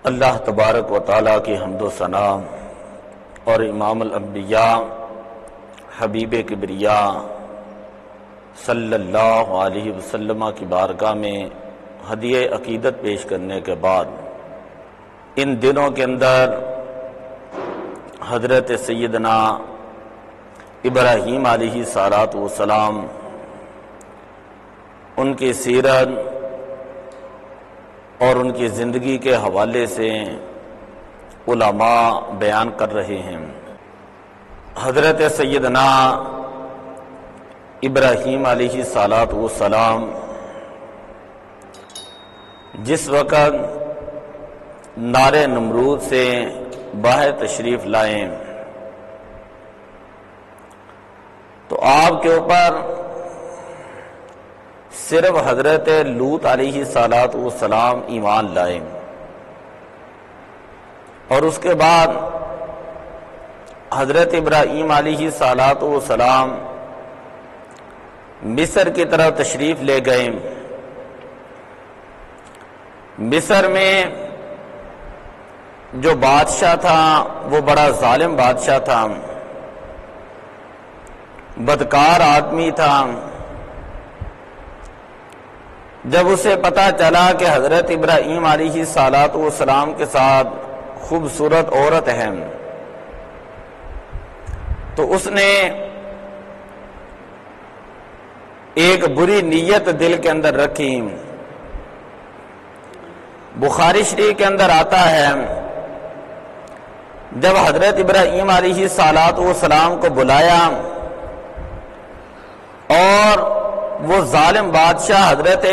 اللہ تبارک و تعالیٰ کی حمد و ثنا اور امام الانبیاء حبیب کبریاء صلی اللہ علیہ وسلم کی بارگاہ میں ہدیہ عقیدت پیش کرنے کے بعد ان دنوں کے اندر حضرت سیدنا ابراہیم علیہ السلام ان کی سیرت اور ان کی زندگی کے حوالے سے علماء بیان کر رہے ہیں۔ حضرت سیدنا ابراہیم علیہ السلام جس وقت نار نمرود سے باہر تشریف لائیں تو آپ کے اوپر صرف حضرت لوط علیہ السلام ایمان لائے، اور اس کے بعد حضرت ابراہیم علیہ السلام مصر کی طرف تشریف لے گئے۔ مصر میں جو بادشاہ تھا وہ بڑا ظالم بادشاہ تھا، بدکار آدمی تھا۔ جب اسے پتہ چلا کہ حضرت ابراہیم علیہ السلام کے ساتھ خوبصورت عورت ہے تو اس نے ایک بری نیت دل کے اندر رکھی۔ بخاری شریف کے اندر آتا ہے جب حضرت ابراہیم علیہ السلام کو بلایا اور وہ ظالم بادشاہ حضرت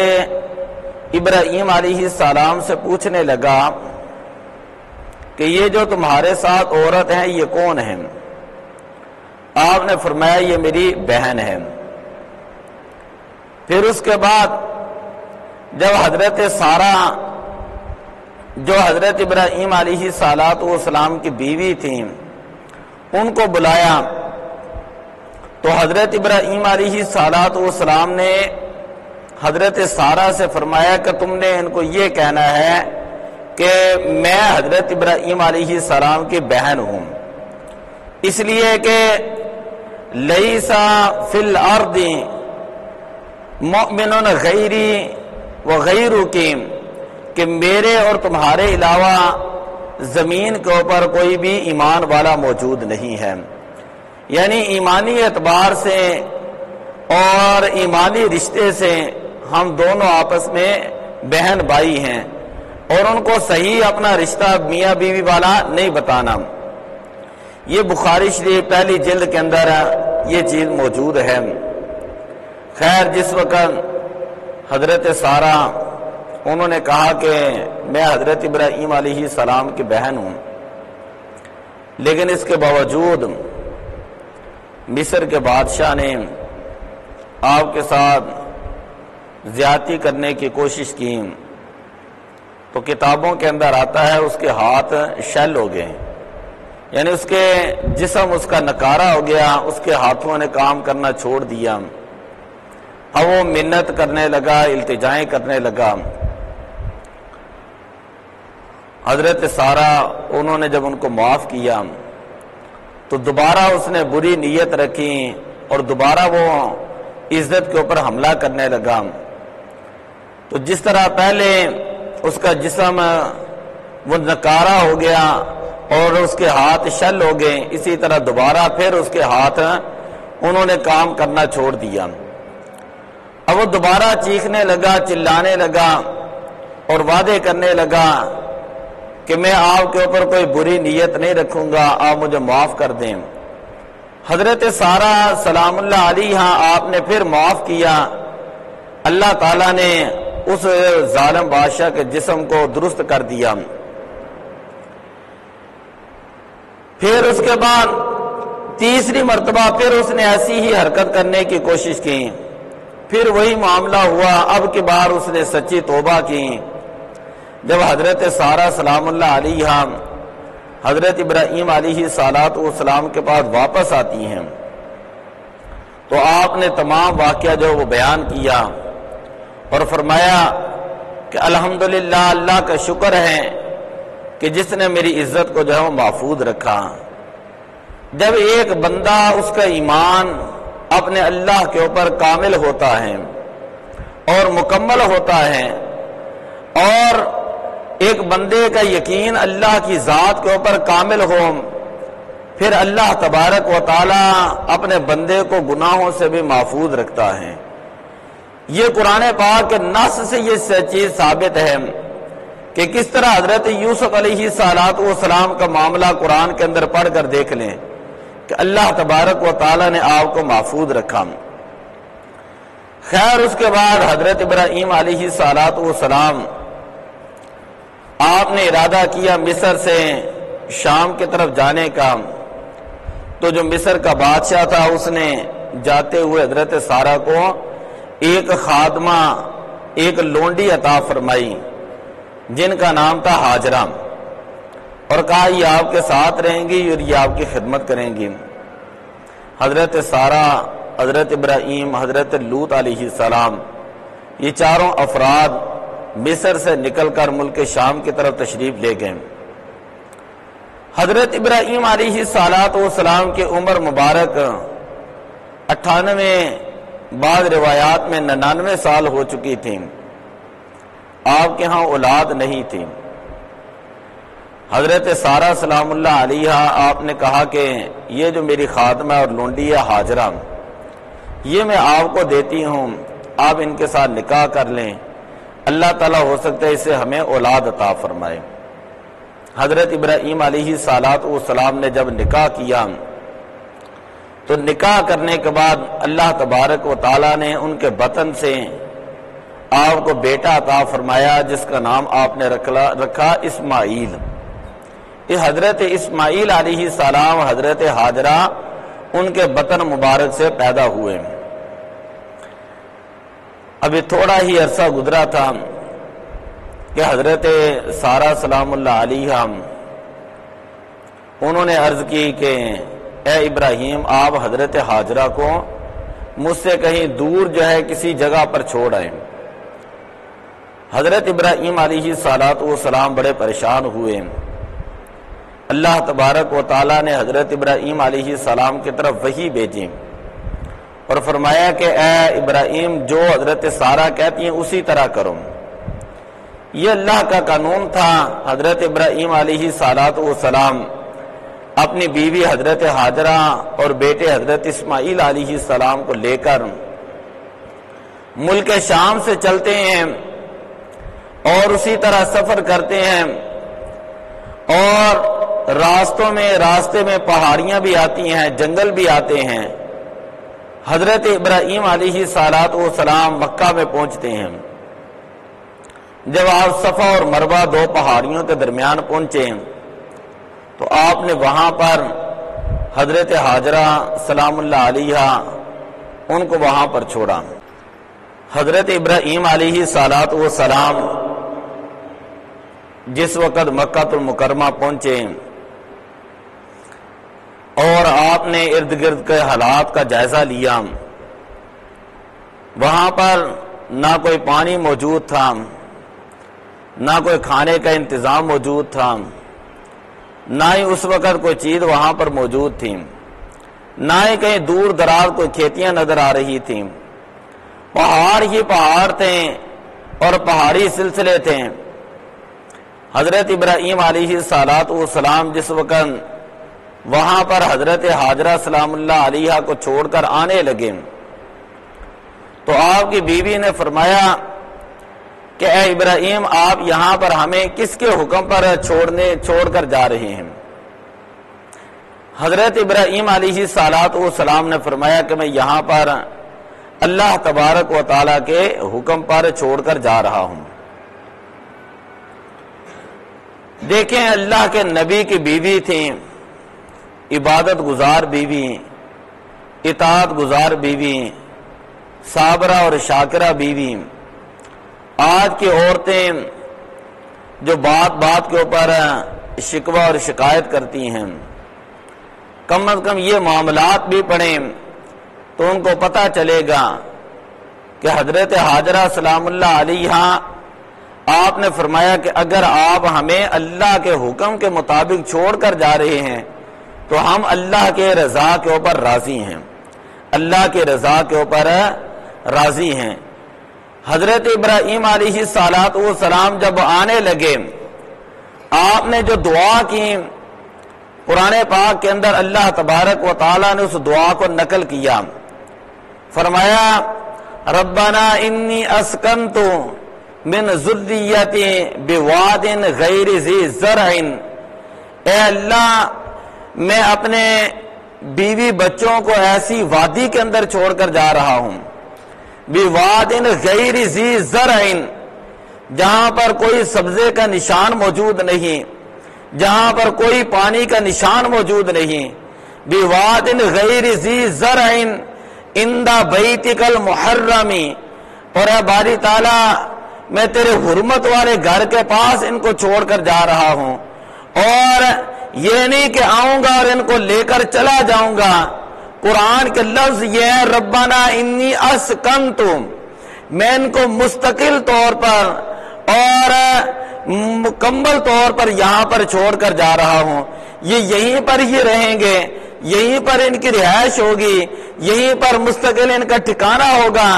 ابراہیم علیہ السلام سے پوچھنے لگا کہ یہ جو تمہارے ساتھ عورت ہے یہ کون ہے؟ آپ نے فرمایا یہ میری بہن ہے۔ پھر اس کے بعد جب حضرت سارہ جو حضرت ابراہیم علیہ السلام کی بیوی تھیں ان کو بلایا تو حضرت ابراہیم علیہ السلام نے حضرت سارہ سے فرمایا کہ تم نے ان کو یہ کہنا ہے کہ میں حضرت ابراہیم علیہ السلام کی بہن ہوں، اس لیے کہ لیسا فی الارض مؤمن غیری وغیرکی، کہ میرے اور تمہارے علاوہ زمین کے اوپر کوئی بھی ایمان والا موجود نہیں ہے۔ یعنی ایمانی اعتبار سے اور ایمانی رشتے سے ہم دونوں آپس میں بہن بھائی ہیں، اور ان کو صحیح اپنا رشتہ میاں بیوی والا نہیں بتانا۔ یہ بخاری شریف پہلی جلد کے اندر یہ چیز موجود ہے۔ خیر، جس وقت حضرت سارہ انہوں نے کہا کہ میں حضرت ابراہیم علیہ السلام کی بہن ہوں، لیکن اس کے باوجود مصر کے بادشاہ نے آپ کے ساتھ زیادتی کرنے کی کوشش کی تو کتابوں کے اندر آتا ہے اس کے ہاتھ شل ہو گئے، یعنی اس کے جسم اس کا نکارہ ہو گیا، اس کے ہاتھوں نے کام کرنا چھوڑ دیا۔ اب وہ منت کرنے لگا، التجائیں کرنے لگا۔ حضرت سارہ انہوں نے جب ان کو معاف کیا تو دوبارہ اس نے بری نیت رکھی اور دوبارہ وہ عزت کے اوپر حملہ کرنے لگا۔ تو جس طرح پہلے اس کا جسم وہ نکارہ ہو گیا اور اس کے ہاتھ شل ہو گئے، اسی طرح دوبارہ پھر اس کے ہاتھ انہوں نے کام کرنا چھوڑ دیا۔ اب وہ دوبارہ چیخنے لگا، چلانے لگا اور وعدے کرنے لگا کہ میں آپ کے اوپر کوئی بری نیت نہیں رکھوں گا، آپ مجھے معاف کر دیں۔ حضرت سارہ سلام اللہ علیہ آپ نے پھر معاف کیا۔ اللہ تعالیٰ نے اس ظالم بادشاہ کے جسم کو درست کر دیا۔ پھر اس کے بعد تیسری مرتبہ پھر اس نے ایسی ہی حرکت کرنے کی کوشش کی، پھر وہی معاملہ ہوا۔ اب کی بار اس نے سچی توبہ کی۔ جب حضرت سارہ سلام اللہ علیہ حضرت ابراہیم علیہ السلام کے پاس واپس آتی ہیں تو آپ نے تمام واقعہ جو وہ بیان کیا اور فرمایا کہ الحمدللہ اللہ کا شکر ہے کہ جس نے میری عزت کو جو ہے وہ محفوظ رکھا۔ جب ایک بندہ اس کا ایمان اپنے اللہ کے اوپر کامل ہوتا ہے اور مکمل ہوتا ہے، اور ایک بندے کا یقین اللہ کی ذات کے اوپر کامل ہو، پھر اللہ تبارک و تعالی اپنے بندے کو گناہوں سے بھی محفوظ رکھتا ہے۔ یہ قرآن پاک کے نص سے یہ چیز ثابت ہے کہ کس طرح حضرت یوسف علیہ السلام کا معاملہ قرآن کے اندر پڑھ کر دیکھ لیں کہ اللہ تبارک و تعالی نے آپ کو محفوظ رکھا۔ خیر اس کے بعد حضرت ابراہیم علیہ السلام آپ نے ارادہ کیا مصر سے شام کی طرف جانے کا، تو جو مصر کا بادشاہ تھا اس نے جاتے ہوئے حضرت سارہ کو ایک خادمہ، ایک لونڈی عطا فرمائی جن کا نام تھا ہاجرہ، اور کہا یہ آپ کے ساتھ رہیں گی اور یہ آپ کی خدمت کریں گی۔ حضرت سارہ، حضرت ابراہیم، حضرت لوط علیہ السلام، یہ چاروں افراد مصر سے نکل کر ملک شام کی طرف تشریف لے گئے۔ حضرت ابراہیم علیہ السلام کی عمر مبارک 98، بعض روایات میں 99 سال ہو چکی تھی، آپ کے ہاں اولاد نہیں تھی۔ حضرت سارہ سلام اللہ علیہ آپ نے کہا کہ یہ جو میری خادمہ اور لونڈی ہے ہاجرہ، یہ میں آپ کو دیتی ہوں، آپ ان کے ساتھ نکاح کر لیں، اللہ تعالیٰ ہو سکتا ہے اسے ہمیں اولاد عطا فرمائے۔ حضرت ابراہیم علیہ السلام نے جب نکاح کیا تو نکاح کرنے کے بعد اللہ تبارک و تعالیٰ نے ان کے بطن سے آپ کو بیٹا عطا فرمایا جس کا نام آپ نے رکھا اسماعیل۔ یہ حضرت اسماعیل علیہ السلام حضرت ہاجرہ ان کے بطن مبارک سے پیدا ہوئے۔ ابھی تھوڑا ہی عرصہ گزرا تھا کہ حضرت سارہ سلام اللہ علیہ انہوں نے عرض کی کہ اے ابراہیم آپ حضرت ہاجرہ کو مجھ سے کہیں دور جو ہے کسی جگہ پر چھوڑ آئے۔ حضرت ابراہیم علیہ السلام بڑے پریشان ہوئے۔ اللہ تبارک و تعالیٰ نے حضرت ابراہیم علیہ السلام کی طرف وحی بھیجی اور فرمایا کہ اے ابراہیم جو حضرت سارہ کہتی ہیں اسی طرح کرو۔ یہ اللہ کا قانون تھا۔ حضرت ابراہیم علیہ السلام اپنی بیوی حضرت ہاجرہ اور بیٹے حضرت اسماعیل علیہ السلام کو لے کر ملک شام سے چلتے ہیں اور اسی طرح سفر کرتے ہیں، اور راستے میں پہاڑیاں بھی آتی ہیں، جنگل بھی آتے ہیں۔ حضرت ابراہیم علیہ السلام مکہ میں پہنچتے ہیں۔ جب آپ صفا اور مروہ دو پہاڑیوں کے درمیان پہنچے تو آپ نے وہاں پر حضرت ہاجرہ سلام اللہ علیہ ان کو وہاں پر چھوڑا۔ حضرت ابراہیم علیہ السلام جس وقت مکہ المکرمہ پہنچے اور آپ نے ارد گرد کے حالات کا جائزہ لیا، وہاں پر نہ کوئی پانی موجود تھا، نہ کوئی کھانے کا انتظام موجود تھا، نہ ہی اس وقت کوئی چیز وہاں پر موجود تھی، نہ ہی کہیں دور دراز کوئی کھیتیاں نظر آ رہی تھیں۔ پہاڑ ہی پہاڑ تھے اور پہاڑی سلسلے تھے۔ حضرت ابراہیم علیہ السلام جس وقت وہاں پر حضرت ہاجرہ سلام اللہ علیہ کو چھوڑ کر آنے لگے تو آپ کی بیوی نے فرمایا کہ اے ابراہیم آپ یہاں پر ہمیں کس کے حکم پر چھوڑ کر جا رہے ہیں؟ حضرت ابراہیم علیہ السلام نے فرمایا کہ میں یہاں پر اللہ تبارک و تعالیٰ کے حکم پر چھوڑ کر جا رہا ہوں۔ دیکھیں اللہ کے نبی کی بیوی تھیں، عبادت گزار بیوی، اطاعت گزار بیوی، صابرہ اور شاکرہ بیوی۔ آج کی عورتیں جو بات کے اوپر شکوہ اور شکایت کرتی ہیں، کم از کم یہ معاملات بھی پڑھیں تو ان کو پتہ چلے گا کہ حضرت ہاجرہ سلام اللہ علیہ آپ نے فرمایا کہ اگر آپ ہمیں اللہ کے حکم کے مطابق چھوڑ کر جا رہے ہیں تو ہم اللہ کے رضا کے اوپر راضی ہیں، اللہ کے رضا کے اوپر راضی ہیں۔ حضرت ابراہیم علیہ السلام جب آنے لگے، آپ نے جو دعا کی، قرآن پاک کے اندر اللہ تبارک و تعالیٰ نے اس دعا کو نقل کیا، فرمایا ربنا انی اسکنت من ذریتی بواد غیر ذی زرع، اے اللہ میں اپنے بیوی بچوں کو ایسی وادی کے اندر چھوڑ کر جا رہا ہوں، بواد غیر ذی زرع، جہاں پر کوئی سبزے کا نشان موجود نہیں، جہاں پر کوئی پانی کا نشان موجود نہیں، بواد غیر ذی زرع عند بیتک المحرم، اور اے باری تعالیٰ میں تیرے حرمت والے گھر کے پاس ان کو چھوڑ کر جا رہا ہوں، اور یہ نہیں کہ آؤں گا اور ان کو لے کر چلا جاؤں گا۔ قرآن کے لفظ یہ ہے ربنا انی اسکنت، میں ان کو مستقل طور پر اور مکمل طور پر یہاں پر چھوڑ کر جا رہا ہوں، یہ یہیں پر ہی رہیں گے، یہیں پر ان کی رہائش ہوگی، یہیں پر مستقل ان کا ٹھکانہ ہوگا،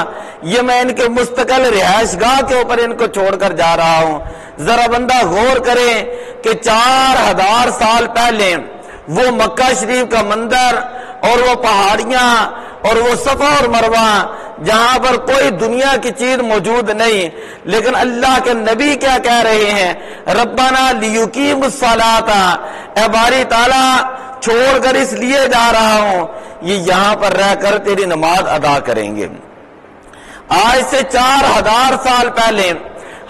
یہ میں ان کے مستقل رہائش گاہ کے اوپر ان کو چھوڑ کر جا رہا ہوں۔ ذرا بندہ غور کرے کہ 4000 سال پہلے وہ مکہ شریف کا مندر اور وہ پہاڑیاں اور وہ صفا اور مروہ جہاں پر کوئی دنیا کی چیز موجود نہیں، لیکن اللہ کے نبی کیا کہہ رہے ہیں، ربنا لیقیم الصلاۃ، اے باری تعالیٰ چھوڑ کر اس لیے جا رہا ہوں یہ یہاں پر رہ کر تیری نماز ادا کریں گے۔ آج سے 4000 سال پہلے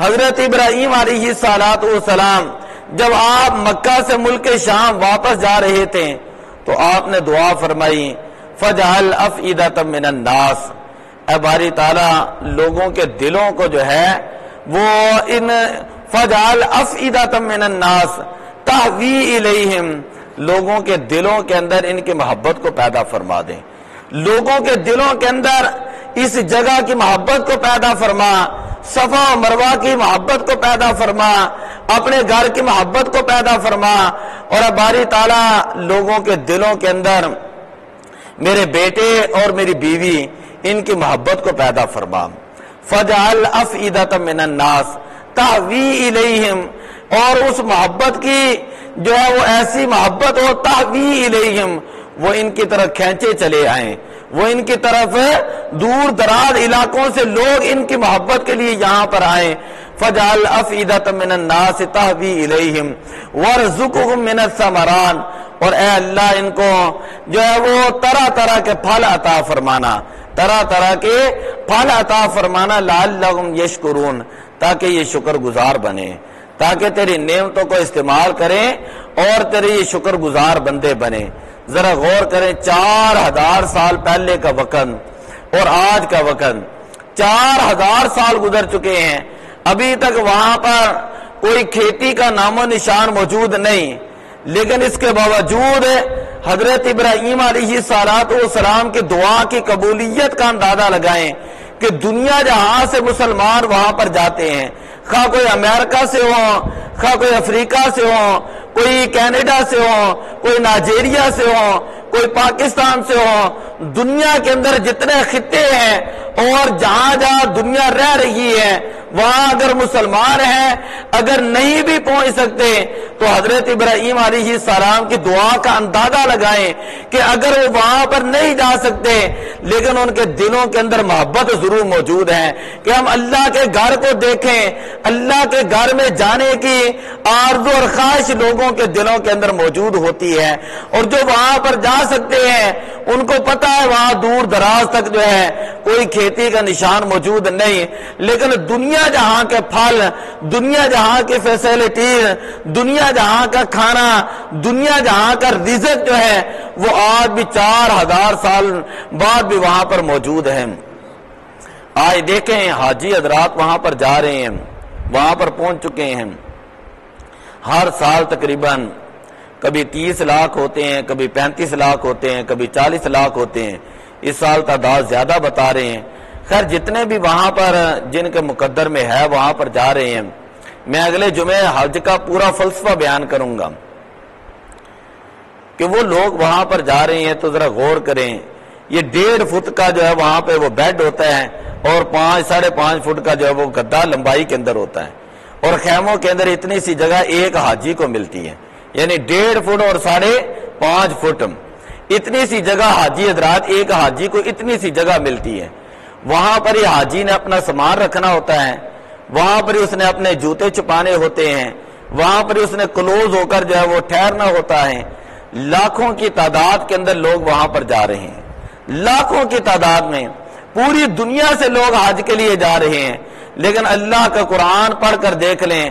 حضرت ابراہیم علیہ السلام جب آپ مکہ سے ملک شام واپس جا رہے تھے تو آپ نے دعا فرمائی فَجْعَلْ أَفْئِدَةً مِّنَ النَّاسِ، اے باری تعالیٰ لوگوں کے دلوں کو جو ہے وہ فَجْعَلْ أَفْئِدَةً مِّنَ النَّاسِ تَهْوِي إِلَيْهِمْ، لوگوں کے دلوں کے اندر ان کی محبت کو پیدا فرما دیں، لوگوں کے دلوں کے اندر اس جگہ کی محبت کو پیدا فرما، صفا و مروہ کی محبت کو پیدا فرما، اپنے گھر کی محبت کو پیدا فرما، اور باری تعالیٰ لوگوں کے دلوں کے اندر میرے بیٹے اور میری بیوی ان کی محبت کو پیدا فرما۔ فَجْعَلْ أَفْئِدَةً مِّنَ النَّاسِ تَهْوِي إِلَيْهِمْ، اور اس محبت کی جو ہے وہ ایسی محبت ہو تَهْوِي إِلَيْهِمْ، وہ ان کی طرف کھینچے چلے آئیں، وہ ان کی طرف دور دراز علاقوں سے لوگ ان کی محبت کے لیے یہاں پر آئیں۔ فَجْعَلْ أَفْئِدَةً مِّنَ النَّاسِ تَهْوِي إِلَيْهِمْ وَارْزُقْهُم مِّنَ الثَّمَرَاتِ، اور اے اللہ ان کو جو ہے وہ طرح طرح کے پھل عطا فرمانا، طرح طرح کے پھل عطا فرمانا، لعلہم یشکرون، تاکہ یہ شکر گزار بنے، تاکہ تیری نعمتوں کو استعمال کریں اور تیرے یہ شکر گزار بندے بنے۔ ذرا غور کریں 4000 سال پہلے کا وقت اور آج کا وقت، 4000 سال گزر چکے ہیں، ابھی تک وہاں پر کوئی کھیتی کا نام و نشان موجود نہیں، لیکن اس کے باوجود حضرت ابراہیم علیہ السلام کی دعا کی قبولیت کا اندازہ لگائیں کہ دنیا جہاں سے مسلمان وہاں پر جاتے ہیں، خواہ کوئی امریکہ سے ہو، خواہ کوئی افریقہ سے ہو، کوئی کینیڈا سے ہو، کوئی نائجیریا سے ہو، کوئی پاکستان سے ہو، دنیا کے اندر جتنے خطے ہیں اور جہاں جہاں دنیا رہ رہی ہے وہاں اگر مسلمان ہیں، اگر نہیں بھی پہنچ سکتے تو حضرت ابراہیم علیہ السلام کی دعا کا اندازہ لگائیں کہ اگر وہ وہاں پر نہیں جا سکتے لیکن ان کے دلوں کے اندر محبت ضرور موجود ہے کہ ہم اللہ کے گھر کو دیکھیں، اللہ کے گھر میں جانے کی آرزو اور خواہش لوگوں کے دلوں کے اندر موجود ہوتی ہے، اور جو وہاں پر جا سکتے ہیں ان کو پتا ہے وہاں دور دراز تک جو ہے کوئی کھیتی کا نشان موجود نہیں، لیکن دنیا جہاں کے پھل، دنیا جہاں کی فیسلٹیز، دنیا جہاں کا کھانا، دنیا جہاں کا رزق جو ہے وہ آج بھی 4000 سال بعد بھی وہاں پر موجود ہے۔ آج دیکھیں حاجی حضرات وہاں پر جا رہے ہیں، وہاں پر پہنچ چکے ہیں، ہر سال تقریباً کبھی 30 لاکھ ہوتے ہیں، کبھی 35 لاکھ ہوتے ہیں، کبھی 40 لاکھ ہوتے ہیں، اس سال تعداد زیادہ بتا رہے ہیں۔ خیر جتنے بھی وہاں پر جن کے مقدر میں ہے وہاں پر جا رہے ہیں، میں اگلے جمعے حج کا پورا فلسفہ بیان کروں گا کہ وہ لوگ وہاں پر جا رہے ہیں تو ذرا غور کریں، یہ 1.5 فٹ کا جو ہے وہاں پہ وہ بیڈ ہوتا ہے اور 5.5 فٹ کا جو ہے وہ گدا لمبائی کے اندر ہوتا ہے، اور خیموں کے اندر اتنی سی جگہ ایک حاجی کو ملتی ہے، یعنی 1.5 فٹ اور 5.5 فٹ اتنی سی جگہ حاجی حضرات، ایک حاجی کو اتنی سی جگہ ملتی ہے۔ وہاں پر یہ حاجی نے اپنا سامان رکھنا ہوتا ہے، وہاں پر اس نے اپنے جوتے چھپانے ہوتے ہیں، وہاں پر اس نے کلوز ہو کر جو ہے وہ ٹھہرنا ہوتا ہے۔ لاکھوں کی تعداد کے اندر لوگ وہاں پر جا رہے ہیں، لاکھوں کی تعداد میں پوری دنیا سے لوگ حج کے لیے جا رہے ہیں، لیکن اللہ کا قرآن پڑھ کر دیکھ لیں،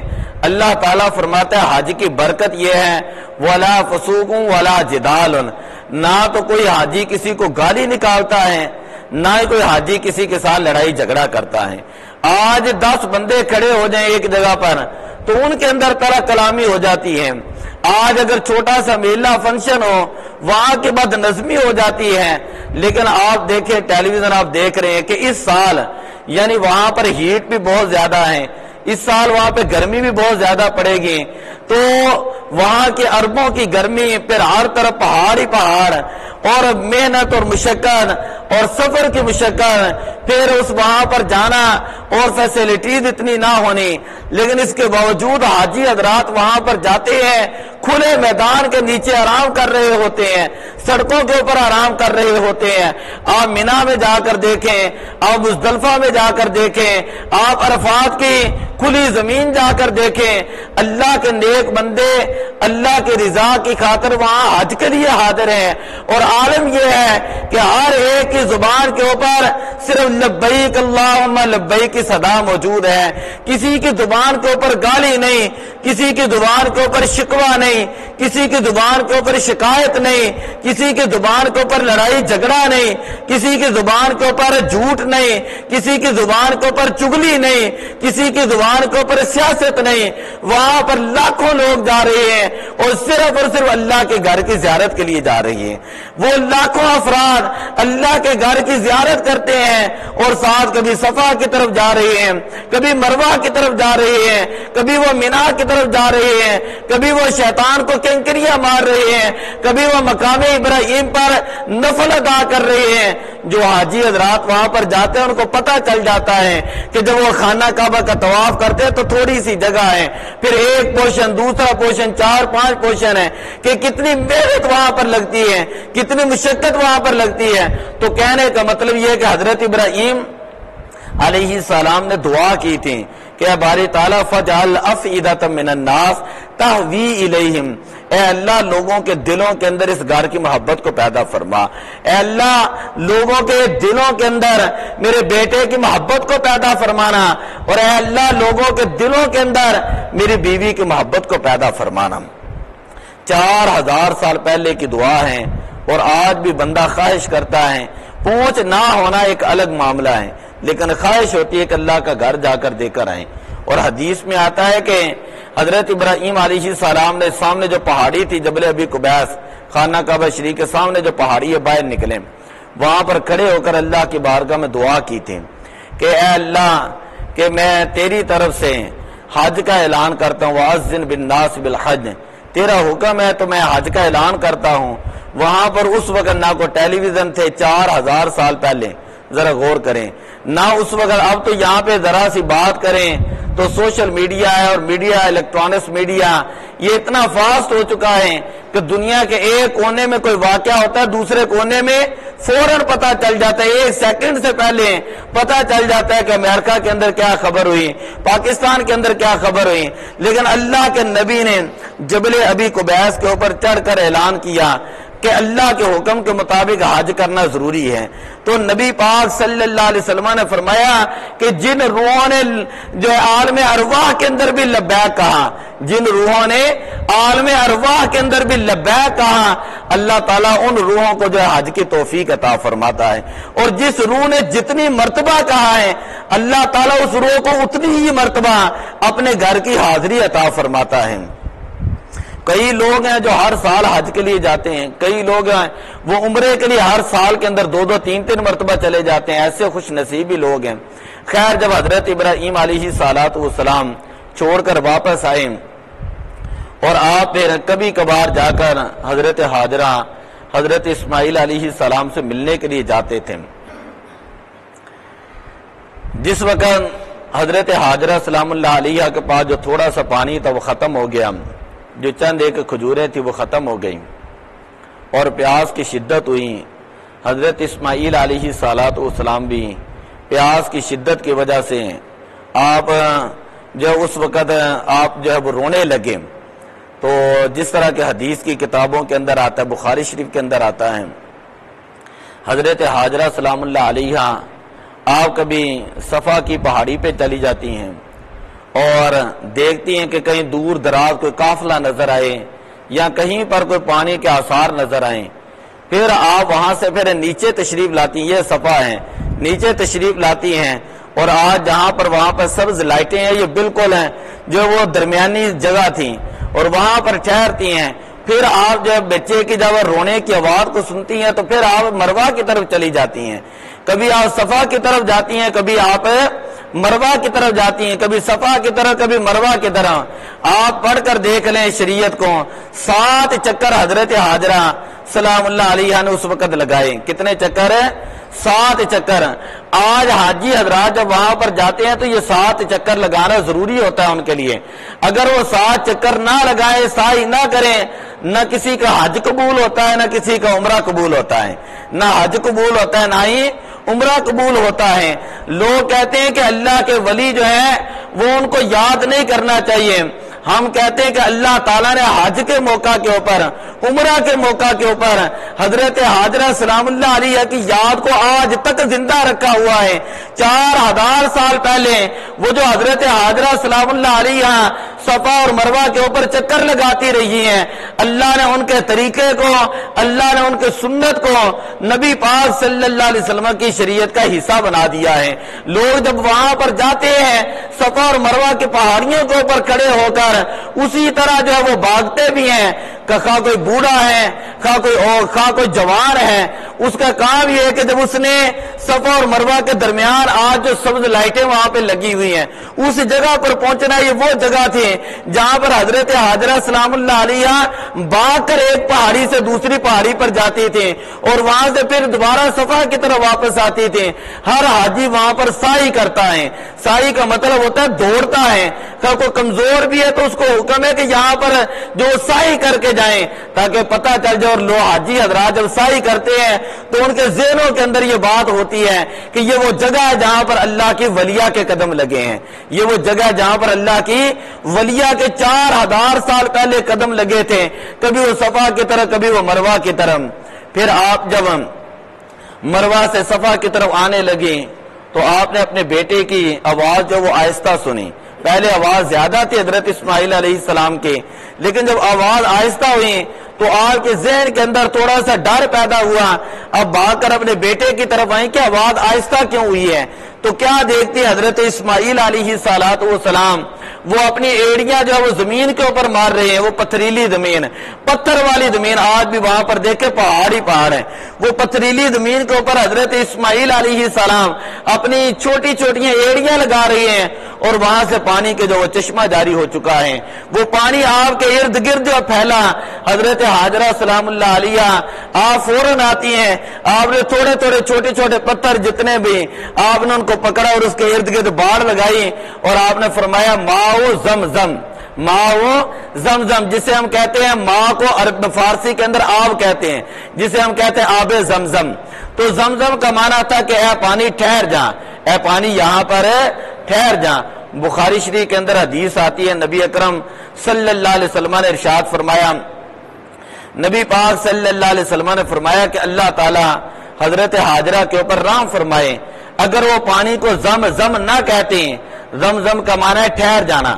اللہ تعالیٰ فرماتا ہے حج کی برکت یہ ہے وَلَا فُسُوقٌ وَلَا جِدَالٌ، نہ تو کوئی حاجی کسی کو گالی نکالتا ہے، نہ ہی کوئی حاجی کسی کے ساتھ لڑائی جھگڑا کرتا ہے۔ آج 10 بندے کھڑے ہو جائیں ایک جگہ پر تو ان کے اندر طرح کلامی ہو جاتی ہے۔ آج اگر چھوٹا سا میلہ فنکشن ہو وہاں کے بعد نظمی ہو جاتی ہے، لیکن آپ دیکھیں ٹیلی ویژن آپ دیکھ رہے ہیں کہ اس سال یعنی وہاں پر ہیٹ بھی بہت زیادہ ہے، اس سال وہاں پہ گرمی بھی بہت زیادہ پڑے گی، تو وہاں کے عربوں کی گرمی، پھر ہر طرف پہاڑ ہی پہاڑ اور محنت اور مشقت اور سفر کی مشقت، پھر اس وہاں پر جانا اور فیسلٹیز اتنی نہ ہونی، لیکن اس کے باوجود حاجی حضرات وہاں پر جاتے ہیں، کھلے میدان کے نیچے آرام کر رہے ہوتے ہیں، سڑکوں کے اوپر آرام کر رہے ہوتے ہیں۔ آپ مینا میں جا کر دیکھیں، آپ مزدلفہ میں جا کر دیکھیں، آپ عرفات کی کھلی زمین جا کر دیکھیں، اللہ کے نیک بندے اللہ کی رضا کی خاطر وہاں حج کے لیے حاضر ہیں، اور عالم یہ ہے کہ ہر ایک کی زبان کے اوپر صرف لبیک اللہم لبیک کی صدا موجود ہے، کسی کی زبان کے اوپر گالی نہیں، کسی کی زبان کے اوپر شکوہ نہیں، کسی کی زبان کے اوپر شکایت نہیں، کسی کی زبان کے اوپر لڑائی جھگڑا نہیں، کسی کی زبان کے اوپر جھوٹ نہیں، کسی کی زبان کے اوپر چغلی نہیں، کسی کی زبان کے اوپر سیاست نہیں۔ وہاں پر لاکھوں لوگ جا رہے ہیں اور صرف اللہ کے گھر کی زیارت کے لیے جا رہی ہیں، وہ لاکھوں افراد اللہ کے گھر کی زیارت کرتے ہیں اور ساتھ کبھی صفا کی طرف جا رہے ہیں، کبھی مروہ کی طرف جا رہے ہیں، کبھی وہ مینا کی طرف جا رہے ہیں، کبھی وہ شیطان کو کنکریاں مار رہے ہیں، کبھی وہ مقام ابراہیم پر نفل ادا کر رہے ہیں۔ جو حاجی حضرات وہاں پر جاتے ہیں ان کو پتہ چل جاتا ہے کہ جب وہ خانہ کعبہ کا طواف کرتے ہیں تو تھوڑی سی جگہ ہے، پھر ایک پورشن، دوسرا پورشن، 4-5 پورشن ہے، کہ کتنی محنت وہاں پر لگتی ہے، کتنی مشقت وہاں پر لگتی ہے۔ تو کہنے کا مطلب یہ ہے کہ حضرت ابراہیم علیہ السلام نے دعا کی تھی کہ اے باری تعالیٰ فجعل افئدۃ من الناس تہوی الیہم، اے اللہ لوگوں کے دلوں کے اندر اس گھر کی محبت کو پیدا فرما، اے اللہ لوگوں کے دلوں کے اندر میرے بیٹے کی محبت کو پیدا فرمانا، اور اے اللہ لوگوں کے دلوں کے اندر میری بیوی کی محبت کو پیدا فرمانا۔ 4000 سال پہلے کی دعا ہے، اور آج بھی بندہ خواہش کرتا ہے، پہنچ نہ ہونا ایک الگ معاملہ ہے، لیکن خواہش ہوتی ہے کہ اللہ کا گھر جا کر دے کر آئیں۔ اور حدیث میں آتا ہے کہ حضرت ابراہیم علیہ السلام نے سامنے جو پہاڑی تھی جبل ابی قبیس، خانہ کعبہ شریف کے سامنے جو پہاڑی ہے، باہر نکلے، وہاں پر کھڑے ہو کر اللہ کی بارگاہ میں دعا کی تھی کہ اے اللہ کہ میں تیری طرف سے حج کا اعلان کرتا ہوں، وَأَذِّنْ بِالنَّاسِ بِالْحَجِّ، تیرا حکم ہے تو میں حج کا اعلان کرتا ہوں۔ وہاں پر اس وقت نہ کوئی ٹیلی ویژن تھے، 4000 سال پہلے، ذرا غور کریں، نہ اس وقت، اب تو یہاں پہ ذرا سی بات کریں تو سوشل میڈیا ہے، اور میڈیا الیکٹرانکس میڈیا یہ اتنا فاسٹ ہو چکا ہے کہ دنیا کے ایک کونے میں کوئی واقعہ ہوتا ہے دوسرے کونے میں فوراً پتہ چل جاتا ہے، 1 سیکنڈ سے پہلے پتہ چل جاتا ہے کہ امریکہ کے اندر کیا خبر ہوئی، پاکستان کے اندر کیا خبر ہوئی۔ لیکن اللہ کے نبی نے جبل ابی قبیس کے اوپر چڑھ کر اعلان کیا کہ اللہ کے حکم کے مطابق حج کرنا ضروری ہے، تو نبی پاک صلی اللہ علیہ وسلم نے فرمایا کہ جن روحوں نے جو عالم ارواح کے اندر بھی لبیک کہا، جن روحوں نے عالم ارواح کے اندر بھی لبیک کہا، اللہ تعالیٰ ان روحوں کو جو ہے حج کی توفیق عطا فرماتا ہے، اور جس روح نے جتنی مرتبہ کہا ہے اللہ تعالیٰ اس روح کو اتنی ہی مرتبہ اپنے گھر کی حاضری عطا فرماتا ہے۔ کئی لوگ ہیں جو ہر سال حج کے لیے جاتے ہیں، کئی لوگ ہیں وہ عمرے کے لیے ہر سال کے اندر 2-2 3-3 مرتبہ چلے جاتے ہیں، ایسے خوش نصیبی لوگ ہیں۔ خیر جب حضرت ابراہیم علیہ السلام چھوڑ کر واپس آئے اور آپ پھر کبھی کبھار جا کر حضرت ہاجرہ حضرت اسماعیل علیہ السلام سے ملنے کے لیے جاتے تھے۔ جس وقت حضرت ہاجرہ سلام اللہ علیہ کے پاس جو تھوڑا سا پانی تھا وہ ختم ہو گیا، جو چند ایک کھجوریں تھی وہ ختم ہو گئی اور پیاس کی شدت ہوئی، حضرت اسماعیل علیہ السلام بھی پیاس کی شدت کی وجہ سے آپ جو اس وقت آپ جو ہے وہ رونے لگے۔ تو جس طرح کے حدیث کی کتابوں کے اندر آتا ہے، بخاری شریف کے اندر آتا ہے، حضرت ہاجرہ سلام اللہ علیہ آپ کبھی صفا کی پہاڑی پہ چلی جاتی ہیں اور دیکھتی ہیں کہ کہیں دور دراز کوئی قافلہ نظر آئے یا کہیں پر کوئی پانی کے آثار نظر آئیں، پھر آپ وہاں سے پھر نیچے تشریف لاتی ہیں، یہ صفا ہے، نیچے تشریف لاتی ہیں اور آج جہاں پر وہاں پر سبز لائٹیں ہیں یہ بالکل ہیں جو وہ درمیانی جگہ تھی اور وہاں پر ٹھہرتی ہیں۔ پھر آپ جب بچے کی جب رونے کی آواز کو سنتی ہیں تو پھر آپ مروہ کی طرف چلی جاتی ہیں، کبھی آپ صفا کی طرف جاتی ہیں، کبھی آپ مروہ کی طرف جاتی ہیں، کبھی صفا کی طرف کبھی مروہ کی طرف۔ آپ پڑھ کر دیکھ لیں شریعت کو، 7 چکر حضرت ہاجرہ سلام اللہ علیہ نے اس وقت لگائے۔ کتنے چکر ہے؟ 7 چکر۔ آج حاجی حضرات جب وہاں پر جاتے ہیں تو یہ 7 چکر لگانا ضروری ہوتا ہے ان کے لیے۔ اگر وہ 7 چکر نہ لگائیں، سعی نہ کریں، نہ کسی کا حج قبول ہوتا ہے، نہ کسی کا عمرہ قبول ہوتا ہے، نہ حج قبول ہوتا ہے، نہ ہی عمرہ قبول ہوتا ہے۔ لوگ کہتے ہیں کہ اللہ کے ولی جو ہیں وہ ان کو یاد نہیں کرنا چاہیے۔ ہم کہتے ہیں کہ اللہ تعالیٰ نے حج کے موقع کے اوپر، عمرہ کے موقع کے اوپر حضرت ہاجرہ سلام اللہ علیہ کی یاد کو آج تک زندہ رکھا ہوا ہے۔ 4000 سال پہلے وہ جو حضرت ہاجرہ سلام اللہ علیہ صفا اور مروہ کے اوپر چکر لگاتی رہی ہیں، اللہ نے ان کے طریقے کو، اللہ نے ان کے سنت کو نبی پاک صلی اللہ علیہ وسلم کی شریعت کا حصہ بنا دیا ہے۔ لوگ جب وہاں پر جاتے ہیں صفا اور مروہ کی پہاڑیوں کے اوپر کھڑے ہو کر اسی طرح جو ہے وہ بھاگتے بھی ہیں، خواہ کوئی بوڑھا ہے، خواہ کوئی جوان ہے، اس کا کام یہ ہے کہ جب اس نے صفا اور مروہ کے درمیان آج جو سبز لائٹیں وہاں پہ لگی ہوئی ہیں اس جگہ پر پہنچنا، یہ وہ جگہ تھی جہاں پر حضرت ہاجرہ سلام اللہ علیہ بھاگ کر ایک پہاڑی سے دوسری پہاڑی پر جاتی تھی اور وہاں سے پھر دوبارہ صفا کی طرف واپس آتی تھی۔ ہر حاجی وہاں پر سعی کرتا ہے، سعی کا مطلب ہوتا ہے دوڑتا ہے، کوئی کمزور بھی ہے تو اس کو حکم ہے کہ یہاں پر جو سعی کر کے جائیں تاکہ پتہ چل جائے۔ اور لوگ حاجی حضرات جب سعی کرتے ہیں تو ان کے ذہنوں کے اندر یہ بات ہوتی ہے کہ یہ وہ جگہ ہے جہاں پر اللہ کی ولیہ کے قدم لگے ہیں، یہ وہ جگہ جہاں پر اللہ کی ولیہ کے 4000 سال پہلے قدم لگے تھے، کبھی وہ صفا کی طرف کبھی وہ مروہ کی طرف۔ پھر آپ جب مروہ سے صفا کی طرف آنے لگے تو آپ نے اپنے بیٹے کی آواز جو وہ آہستہ سنی۔ پہلے آواز زیادہ تھی حضرت اسماعیل علیہ السلام کے، لیکن جب آواز آہستہ ہوئی تو آپ کے ذہن کے اندر تھوڑا سا ڈر پیدا ہوا۔ اب بھاگ کر اپنے بیٹے کی طرف آئیں کہ آواز آہستہ کیوں ہوئی ہے؟ تو کیا دیکھتی حضرت اسماعیل علیہ السلام وہ اپنی ایڑیاں جو ہے وہ زمین کے اوپر مار رہے ہیں، وہ پتھریلی زمین، پتھر والی زمین، آج بھی وہاں پر دیکھے پہاڑی پہاڑ ہیں، وہ پتھریلی زمین کے اوپر حضرت اسماعیل علیہ السلام اپنی چھوٹی چھوٹی ایڑیاں لگا رہی ہیں اور وہاں سے پانی کے جو وہ چشمہ جاری ہو چکا ہے، وہ پانی آپ کے ارد گرد جو پھیلا۔ حضرت ہاجرہ سلام اللہ علیہ آپ فوراً آتی ہیں، آپ نے تھوڑے تھوڑے چھوٹے چھوٹے پتھر جتنے بھی آپ نے ان کو پکڑا اور اس کے ارد گرد باڑ لگائی اور آپ نے فرمایا ماؤ زمزم، ماؤ زمزم، جسے ہم کہتے ہیں ماں کو عرب فارسی کے اندر آب کہتے ہیں، جسے ہم کہتے ہیں آب زمزم۔ تو زمزم کا معنی تھا کہ اے پانی ٹھہر جا، اے پانی یہاں پر ٹھہر جا۔ بخاری شریف کے اندر حدیث آتی ہے، نبی اکرم صلی اللہ علیہ وسلم نے ارشاد فرمایا، نبی پاک صلی اللہ علیہ وسلم نے فرمایا کہ اللہ تعالی حضرت ہاجرہ کے اوپر رحم فرمائے، اگر وہ پانی کو زمزم نہ کہتے ہیں، زمزم کا معنی ہے ٹھہر جانا،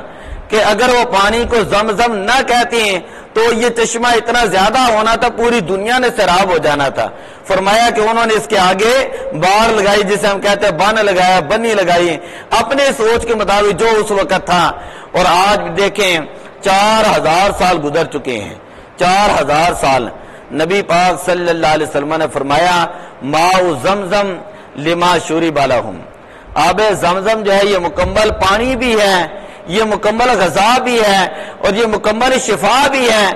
کہ اگر وہ پانی کو زمزم نہ کہتے ہیں تو یہ چشمہ اتنا زیادہ ہونا تھا، پوری دنیا نے سیراب ہو جانا تھا۔ فرمایا کہ انہوں نے اس کے آگے باڑ لگائی، جسے ہم کہتے ہیں بن لگایا، بنی لگائی، اپنے سوچ کے مطابق جو اس وقت تھا۔ اور آج دیکھیں 4000 سال گزر چکے ہیں، 4000 سال۔ نبی پاک صلی اللہ علیہ وسلم نے فرمایا ماء زمزم لما شرب لہم، آب زمزم جو ہے یہ مکمل پانی بھی ہے، یہ مکمل غذا بھی ہے اور یہ مکمل شفا بھی ہے۔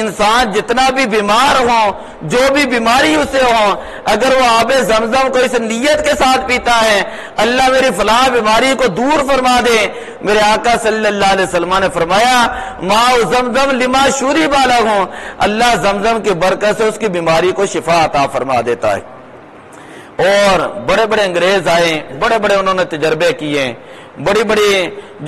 انسان جتنا بھی بیمار ہو، جو بھی بیماری اسے ہو، اگر وہ آب زمزم کو اس نیت کے ساتھ پیتا ہے اللہ میری فلاں بیماری کو دور فرما دے، میرے آقا صلی اللہ علیہ وسلم نے فرمایا ماء زمزم لما شرب لہ، اللہ زمزم کی برکت سے اس کی بیماری کو شفا عطا فرما دیتا ہے۔ اور بڑے بڑے انگریز آئے، بڑے بڑے انہوں نے تجربے کیے، بڑی بڑی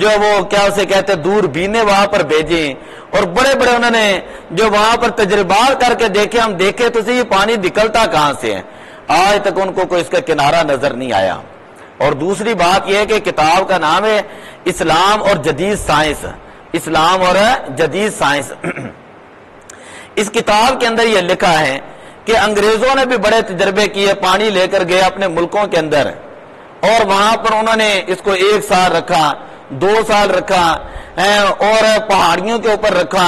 جو وہ کیا اسے کہتے دور بینے وہاں پر بھیجے، اور بڑے بڑے انہوں نے جو وہاں پر تجربات کر کے دیکھے، ہم دیکھے تو یہ پانی نکلتا کہاں سے ہے، آج تک ان کو کوئی اس کا کنارہ نظر نہیں آیا۔ اور دوسری بات یہ ہے کہ کتاب کا نام ہے اسلام اور جدید سائنس، اسلام اور جدید سائنس۔ اس کتاب کے اندر یہ لکھا ہے کہ انگریزوں نے بھی بڑے تجربے کیے، پانی لے کر گئے اپنے ملکوں کے اندر، اور وہاں پر انہوں نے اس کو 1 سال رکھا، 2 سال رکھا، اور پہاڑیوں کے اوپر رکھا،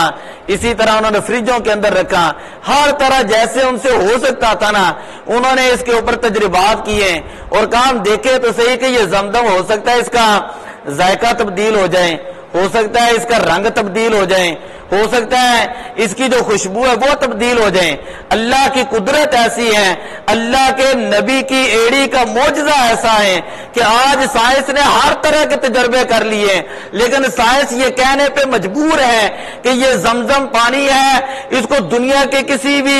اسی طرح انہوں نے فریجوں کے اندر رکھا، ہر طرح جیسے ان سے ہو سکتا تھا نا انہوں نے اس کے اوپر تجربات کیے، اور کام دیکھے تو صحیح کہ یہ زمزم ہو سکتا ہے اس کا ذائقہ تبدیل ہو جائے، ہو سکتا ہے اس کا رنگ تبدیل ہو جائے، ہو سکتا ہے اس کی جو خوشبو ہے وہ تبدیل ہو جائیں۔ اللہ کی قدرت ایسی ہے، اللہ کے نبی کی ایڑی کا معجزہ ایسا ہے کہ آج سائنس نے ہر طرح کے تجربے کر لیے، لیکن سائنس یہ کہنے پہ مجبور ہے کہ یہ زمزم پانی ہے، اس کو دنیا کے کسی بھی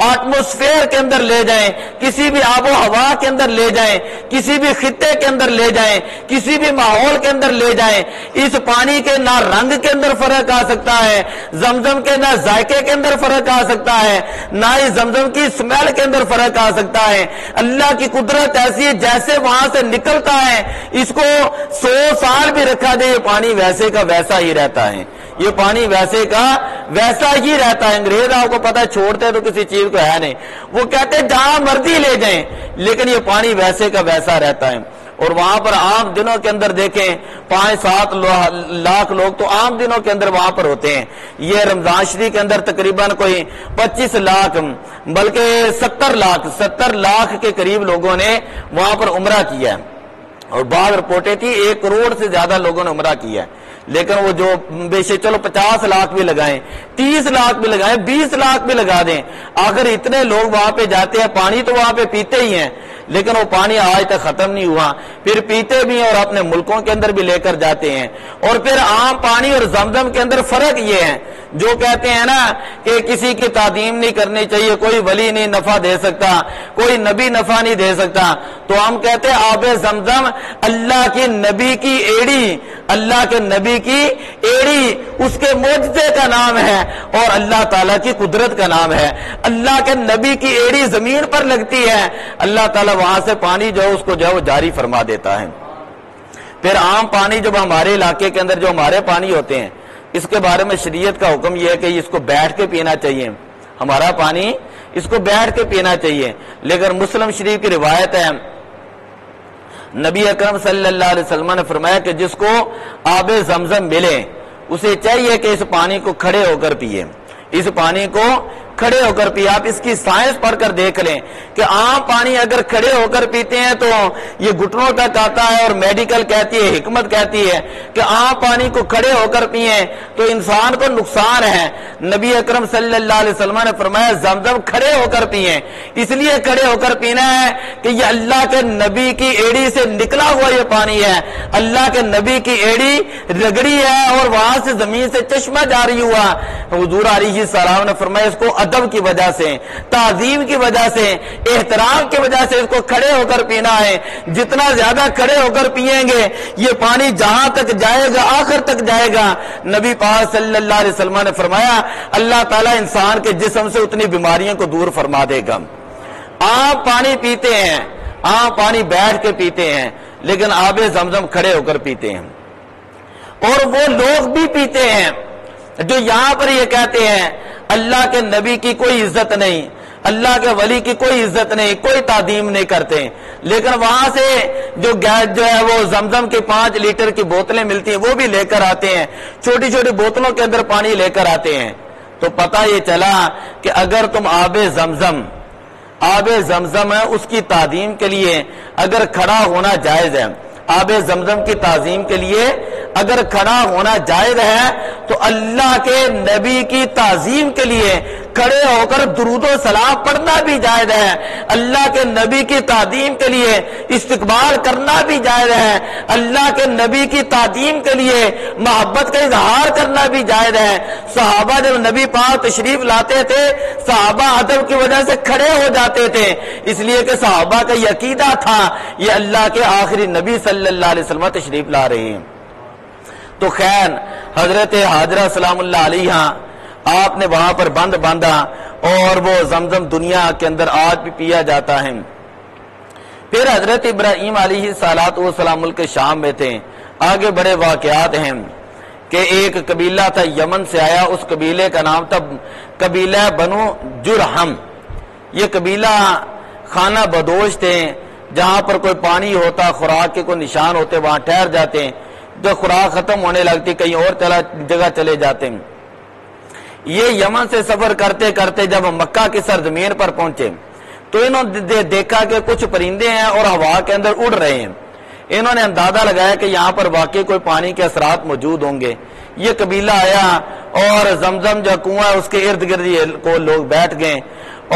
ایٹماسفیئر کے اندر لے جائیں، کسی بھی آب و ہوا کے اندر لے جائیں، کسی بھی خطے کے اندر لے جائیں، کسی بھی ماحول کے اندر لے جائیں، اس پانی کے نہ رنگ کے اندر فرق آ سکتا ہے، زمزم کے نہ ذائقے کے اندر فرق آ سکتا ہے، نہ ہی زمزم کی اسمیل کے اندر فرق آ سکتا ہے۔ اللہ کی قدرت ایسی ہے جیسے وہاں سے نکلتا ہے، اس کو 100 سال بھی رکھا دے یہ پانی ویسے کا ویسا ہی رہتا ہے، یہ پانی ویسے کا ویسا ہی رہتا ہے۔ انگریز آپ کو پتہ چھوڑتے تو کسی چیز کو ہے نہیں، وہ کہتے جہاں مرضی لے جائیں، لیکن یہ پانی ویسے کا ویسا رہتا ہے۔ اور وہاں پر عام دنوں کے اندر دیکھیں 5-7 لاکھ لوگ تو عام دنوں کے اندر وہاں پر ہوتے ہیں، یہ رمضان شریف کے اندر تقریباً کوئی 25 لاکھ بلکہ 70 لاکھ کے قریب لوگوں نے وہاں پر عمرہ کیا ہے، اور بعض رپورٹیں تھی 1 کروڑ سے زیادہ لوگوں نے عمرہ کیا ہے، لیکن وہ جو بے شک چلو 50 لاکھ بھی لگائیں، 30 لاکھ بھی لگائیں، 20 لاکھ بھی لگا دیں، اگر اتنے لوگ وہاں پہ جاتے ہیں پانی تو وہاں پہ پیتے ہی ہیں، لیکن وہ پانی آج تک ختم نہیں ہوا، پھر پیتے بھی ہیں اور اپنے ملکوں کے اندر بھی لے کر جاتے ہیں۔ اور پھر عام پانی اور زمزم کے اندر فرق یہ ہے، جو کہتے ہیں نا کہ کسی کی تعظیم نہیں کرنی چاہیے، کوئی ولی نہیں نفع دے سکتا، کوئی نبی نفع نہیں دے سکتا، تو ہم کہتے ہیں آب زمزم اللہ کے نبی کی ایڑی، اللہ کے نبی کی ایڑی اس کے معجزے کا نام ہے اور اللہ تعالیٰ کی قدرت کا نام ہے۔ اللہ کے نبی کی ایڑی زمین پر لگتی ہے، اللہ تعالیٰ وہاں سے پانی جو اس کو جو جاری فرما دیتا ہے۔ پھر عام پانی جب ہمارے علاقے کے اندر جو ہمارے پانی ہوتے ہیں، اس کے بارے میں شریعت کا حکم یہ ہے کہ اس کو بیٹھ کے پینا چاہیے، ہمارا پانی اس کو بیٹھ کے پینا چاہیے، لیکن مسلم شریف کی روایت ہے نبی اکرم صلی اللہ علیہ وسلم نے فرمایا کہ جس کو آب زمزم ملے اسے چاہیے کہ اس پانی کو کھڑے ہو کر پیے، اس پانی کو کھڑے ہو کر پیے۔ آپ اس کی سائنس پڑھ کر دیکھ لیں کہ عام پانی اگر کھڑے ہو کر پیتے ہیں تو یہ گھٹنوں تک آتا ہے، اور میڈیکل کہتی ہے، حکمت کہتی ہے کہ عام پانی کو کھڑے ہو کر پیئیں تو انسان کو نقصان ہے۔ نبی اکرم صلی اللہ علیہ وسلم نے فرمایا زمزم کھڑے ہو کر پیئیں، اس لیے کھڑے ہو کر پینا ہے کہ یہ اللہ کے نبی کی ایڑی سے نکلا ہوا یہ پانی ہے، اللہ کے نبی کی ایڑی رگڑی ہے اور وہاں سے زمین سے چشمہ جاری ہوا۔ حضور علیہ السلام نے فرمایا اس کو ادب کی وجہ سے، تعظیم کی وجہ سے، احترام کی وجہ سے اس کو کھڑے ہو کر پینا ہے، جتنا زیادہ کھڑے ہو کر پیئیں گے یہ پانی جہاں تک جائے گا آخر تک جائے گا۔ نبی پاک صلی اللہ علیہ وسلم نے فرمایا اللہ تعالیٰ انسان کے جسم سے اتنی بیماریوں کو دور فرما دے گا۔ آپ پانی پیتے ہیں، آپ پانی بیٹھ کے پیتے ہیں، لیکن آب زمزم کھڑے ہو کر پیتے ہیں، اور وہ لوگ بھی پیتے ہیں جو یہاں پر یہ کہتے ہیں اللہ کے نبی کی کوئی عزت نہیں، اللہ کے ولی کی کوئی عزت نہیں، کوئی تعظیم نہیں کرتے، لیکن وہاں سے جو گیس جو ہے وہ زمزم کی 5 لیٹر کی بوتلیں ملتی ہیں وہ بھی لے کر آتے ہیں، چھوٹی چھوٹی بوتلوں کے اندر پانی لے کر آتے ہیں۔ تو پتہ یہ چلا کہ اگر تم آب زمزم ہے اس کی تعظیم کے لیے اگر کھڑا ہونا جائز ہے، آب زمزم کی تعظیم کے لیے اگر کھڑا ہونا جائز ہے تو اللہ کے نبی کی تعظیم کے لیے کھڑے ہو کر درود و سلام پڑھنا بھی جائز ہے، اللہ کے نبی کی تعظیم کے لیے استقبال کرنا بھی جائز ہے، اللہ کے نبی کی تعظیم کے لیے محبت کا اظہار کرنا بھی جائز ہے۔ صحابہ جب نبی پاک تشریف لاتے تھے، صحابہ ادب کی وجہ سے کھڑے ہو جاتے تھے، اس لیے کہ صحابہ کا یہ عقیدہ تھا یہ اللہ کے آخری نبی صلی اللہ علیہ وسلم تشریف لا رہے ہیں۔ تو خیر حضرت حاجرہ سلام اللہ علیہا آپ نے وہاں پر بند باندھا اور وہ زمزم دنیا کے اندر آج بھی پیا جاتا ہے۔ پھر حضرت ابراہیم علیہ السلام ملک شام میں تھے، آگے بڑے واقعات ہیں کہ ایک قبیلہ تھا یمن سے آیا، اس قبیلے کا نام تھا قبیلہ بنو جرہم۔ یہ قبیلہ خانہ بدوش تھے، جہاں پر کوئی پانی ہوتا، خوراک کے کوئی نشان ہوتے وہاں ٹھہر جاتے، جو خوراک ختم ہونے لگتی کہیں اور جگہ چلے جاتے۔ یہ یمن سے سفر کرتے کرتے جب مکہ کی سرزمین پر پہنچے تو انہوں نے دیکھا کہ کچھ پرندے ہیں اور ہوا کے اندر اڑ رہے ہیں۔ انہوں نے اندازہ لگایا کہ یہاں پر واقعی کوئی پانی کے اثرات موجود ہوں گے۔ یہ قبیلہ آیا اور زمزم جو کنواں اس کے ارد گرد کو لوگ بیٹھ گئے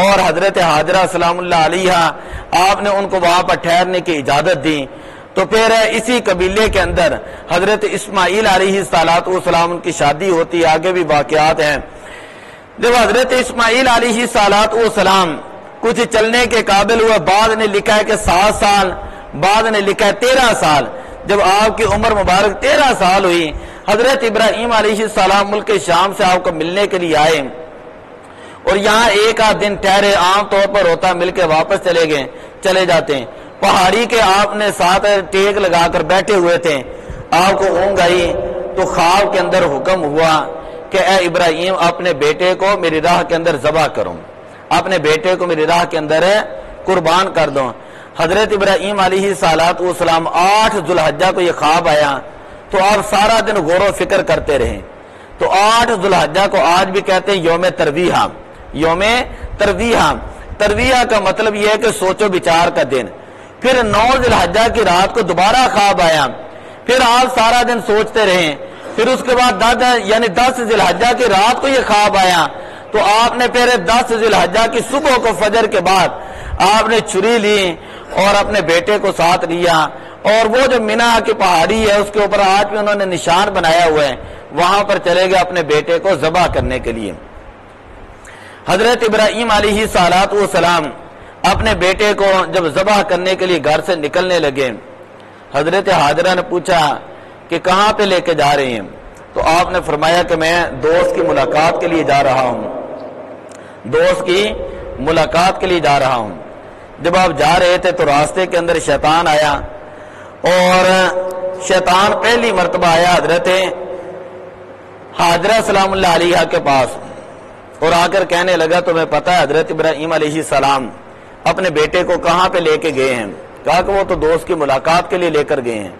اور حضرت حاجرہ سلام اللہ علیہا آپ نے ان کو وہاں پر ٹھہرنے کی اجازت دی۔ تو پھر اسی قبیلے کے اندر حضرت اسماعیل علیہ السلام ان کی شادی ہوتی، آگے بھی واقعات ہیں۔ جب حضرت اسماعیل علیہ السلام کچھ چلنے کے قابل ہوئے، بعد نے لکھا ہے کہ 7 سال، بعد نے لکھا ہے 13 سال، جب آپ کی عمر مبارک 13 سال ہوئی، حضرت ابراہیم علیہ السلام ملک شام سے آپ کو ملنے کے لیے آئے اور یہاں ایک آدھ دن ٹھہرے، عام طور پر ہوتا مل کے واپس چلے جاتے ہیں۔ پہاڑی کے آپ نے ساتھ ٹیک لگا کر بیٹھے ہوئے تھے، آپ کو اونگ آئی تو خواب کے اندر حکم ہوا کہ اے ابراہیم اپنے بیٹے کو میری راہ کے اندر ذبح کرو، اپنے بیٹے کو میری راہ کے اندر قربان کر دو۔ حضرت ابراہیم علیہ السلام 8 ذوالحجہ کو یہ خواب آیا تو آپ سارا دن غور و فکر کرتے رہے۔ تو 8 ذوالحجہ کو آج بھی کہتے ہیں یوم ترویہ، یوم ترویہ۔ ترویہ کا مطلب یہ ہے کہ سوچو بچار کا دن۔ پھر 9 ذوالحجہ کی رات کو دوبارہ خواب آیا، پھر آپ سارا دن سوچتے رہے۔ پھر اس کے بعد 10 ذوالحجہ کی رات کو یہ خواب آیا تو آپ نے پھر 10 ذوالحجہ کی صبح کو فجر کے بعد آپ نے چھری لی اور اپنے بیٹے کو ساتھ لیا، اور وہ جو مینا کی پہاڑی ہے اس کے اوپر آج بھی انہوں نے نشان بنایا ہوا ہے، وہاں پر چلے گئے اپنے بیٹے کو ذبح کرنے کے لیے۔ حضرت ابراہیم علیہ السلام اپنے بیٹے کو جب ذبح کرنے کے لیے گھر سے نکلنے لگے، حضرت حاجرہ نے پوچھا کہ کہاں پہ لے کے جا رہے ہیں؟ تو آپ نے فرمایا کہ میں دوست کی ملاقات کے لیے جا رہا ہوں، دوست کی ملاقات کے لیے جا رہا ہوں۔ جب آپ جا رہے تھے تو راستے کے اندر شیطان آیا، اور شیطان پہلی مرتبہ آیا حضرت حاجرہ سلام اللہ علیہا کے پاس اور آ کر کہنے لگا تمہیں پتہ ہے حضرت ابراہیم علیہ السلام اپنے بیٹے کو کہاں پہ لے کے گئے ہیں؟ کہا کہ وہ تو دوست کی ملاقات کے لیے لے کر گئے ہیں۔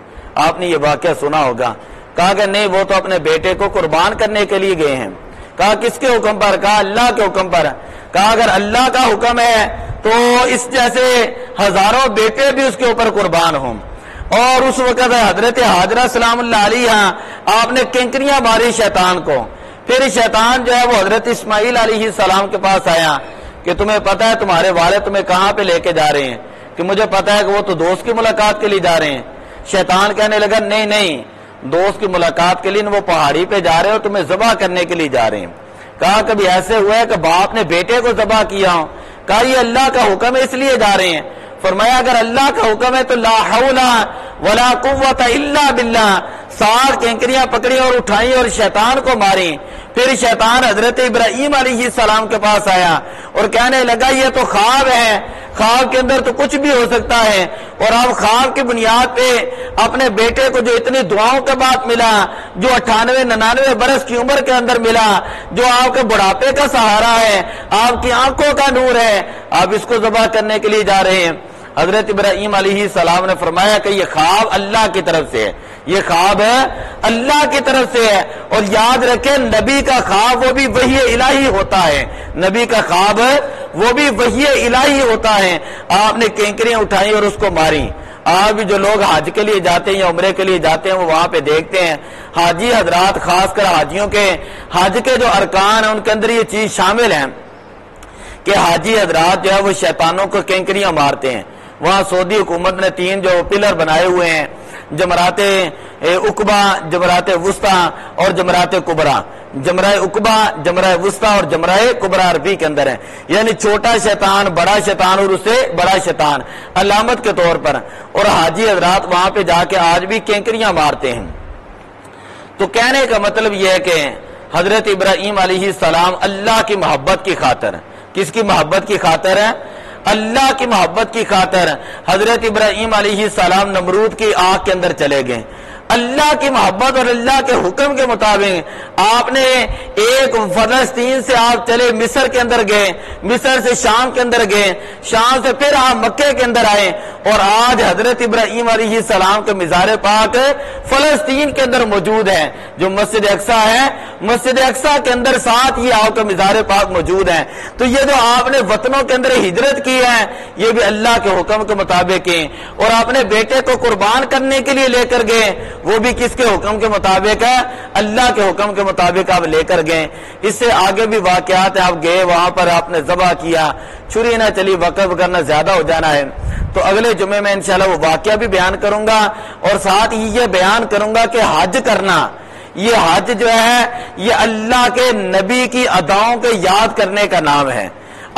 آپ نے یہ واقعہ سنا ہوگا۔ کہا کہ نہیں، وہ تو اپنے بیٹے کو قربان کرنے کے لیے گئے ہیں۔ کہا کس کے حکم پر؟ کہا اللہ کے حکم پر۔ کہا اگر اللہ کا حکم ہے تو اس جیسے ہزاروں بیٹے بھی اس کے اوپر قربان ہوں۔ اور اس وقت حضرت حاجرہ سلام اللہ علیہا آپ نے کنکریاں ماری شیطان کو۔ پھر شیطان جو ہے وہ حضرت اسماعیل علیہ السلام کے پاس آیا کہ تمہیں پتہ ہے تمہارے والد تمہیں کہاں پہ لے کے جا رہے ہیں؟ کہ مجھے پتہ ہے کہ وہ تو دوست کی ملاقات کے لیے جا رہے ہیں۔ شیطان کہنے لگا نہیں، دوست کی ملاقات کے لیے وہ پہاڑی پہ جا رہے ہیں اور تمہیں ذبح کرنے کے لیے جا رہے ہیں۔ کہا کبھی ایسے ہوا ہے کہ باپ نے بیٹے کو ذبح کیا ہو؟ کہا یہ اللہ کا حکم ہے اس لیے جا رہے ہیں۔ فرمایا اگر اللہ کا حکم ہے تو لا حول ولا قوت الا باللہ، 7 کنکریاں پکڑی اور اٹھائی اور شیطان کو ماری۔ پھر شیطان حضرت ابراہیم علیہ السلام کے پاس آیا اور کہنے لگا یہ تو خواب ہے، خواب کے اندر تو کچھ بھی ہو سکتا ہے، اور آپ خواب کی بنیاد پہ اپنے بیٹے کو جو اتنی دعاؤں کے بعد ملا، جو 98-99 برس کی عمر کے اندر ملا، جو آپ کے بڑھاپے کا سہارا ہے، آپ کی آنکھوں کا نور ہے، آپ اس کو ذبح کرنے کے لیے جا رہے ہیں۔ حضرت ابراہیم علیہ السلام نے فرمایا کہ یہ خواب اللہ کی طرف سے ہے، یہ خواب اللہ کی طرف سے ہے، اور یاد رکھیں نبی کا خواب وہ بھی وحی الہی ہوتا ہے، نبی کا خواب وہ بھی وحی الہی ہوتا ہے۔ آپ نے کینکریاں اٹھائی اور اس کو ماری۔ آج بھی جو لوگ حج کے لیے جاتے ہیں یا عمرے کے لیے جاتے ہیں وہ وہاں پہ دیکھتے ہیں حاجی حضرات، خاص کر حاجیوں کے حج کے جو ارکان ہیں ان کے اندر یہ چیز شامل ہے کہ حاجی حضرات جو ہے وہ شیطانوں کو کینکریاں مارتے ہیں۔ وہاں سعودی حکومت نے 3 جو پلر بنائے ہوئے ہیں، جمرات عقبہ، جمرات وسطیٰ اور جمرات کبریٰ۔ جمرہ عقبہ، جمرہ وسطیٰ اور جمرہ کبریٰ عربی کے اندر ہے، یعنی چھوٹا شیطان، بڑا شیطان اور اس سے بڑا شیطان علامت کے طور پر، اور حاجی حضرات وہاں پہ جا کے آج بھی کینکریاں مارتے ہیں۔ تو کہنے کا مطلب یہ ہے کہ حضرت ابراہیم علیہ السلام اللہ کی محبت کی خاطر، کس کی محبت کی خاطر ہے؟ اللہ کی محبت کی خاطر حضرت ابراہیم علیہ السلام نمرود کی آگ کے اندر چلے گئے۔ اللہ کی محبت اور اللہ کے حکم کے مطابق آپ نے ایک فلسطین سے آپ چلے مصر کے اندر گئے، مصر سے شام کے اندر گئے، شام سے پھر آپ مکے کے اندر آئے، اور آج حضرت ابراہیم علیہ السلام کے مزار پاک فلسطین کے اندر موجود ہے، جو مسجد اقصی ہے، مسجد اقصی کے اندر ساتھ ہی آپ کا مزار پاک موجود ہے۔ تو یہ جو آپ نے وطنوں کے اندر ہجرت کی ہے یہ بھی اللہ کے حکم کے مطابق ہے، اور آپ نے بیٹے کو قربان کرنے کے لیے لے کر گئے وہ بھی کس کے حکم کے مطابق ہے؟ اللہ کے حکم کے مطابق آپ لے کر گئے۔ اس سے آگے بھی واقعات ہیں، آپ گئے وہاں پر آپ نے ذبح کیا، چھری نہ چلی، وقف کرنا زیادہ ہو جانا ہے، تو اگلے جمعے میں انشاءاللہ وہ واقعہ بھی بیان کروں گا، اور ساتھ ہی یہ بیان کروں گا کہ حج کرنا، یہ حج جو ہے یہ اللہ کے نبی کی اداؤں کے یاد کرنے کا نام ہے۔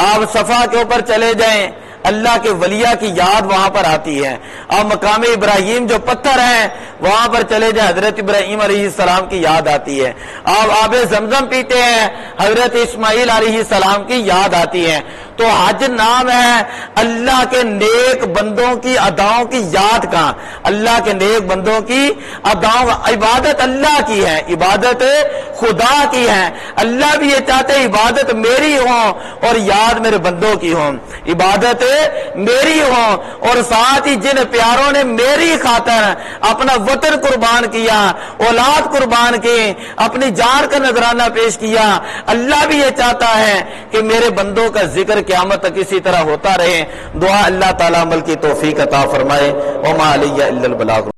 آپ صفا کے اوپر چلے جائیں، اللہ کے ولیہ کی یاد وہاں پر آتی ہے۔ آپ مقام ابراہیم جو پتھر ہیں وہاں پر چلے جائیں، حضرت ابراہیم علیہ السلام کی یاد آتی ہے۔ آپ آب زمزم پیتے ہیں، حضرت اسماعیل علیہ السلام کی یاد آتی ہے۔ تو حج نام ہے اللہ کے نیک بندوں کی اداؤں کی یاد کا، اللہ کے نیک بندوں کی اداؤں، عبادت اللہ کی ہے، عبادت خدا کی ہے۔ اللہ بھی یہ چاہتے ہیں عبادت میری ہو اور یاد میرے بندوں کی ہو، عبادت میری ہو، اور ساتھ ہی جن پیاروں نے میری خاطر اپنا وطن قربان کیا، اولاد قربان کی، اپنی جان کا نذرانہ پیش کیا، اللہ بھی یہ چاہتا ہے کہ میرے بندوں کا ذکر قیامت تک اسی طرح ہوتا رہے۔ دعا اللہ تعالیٰ عمل کی توفیق عطا فرمائے۔ وما علی الا البلاغ۔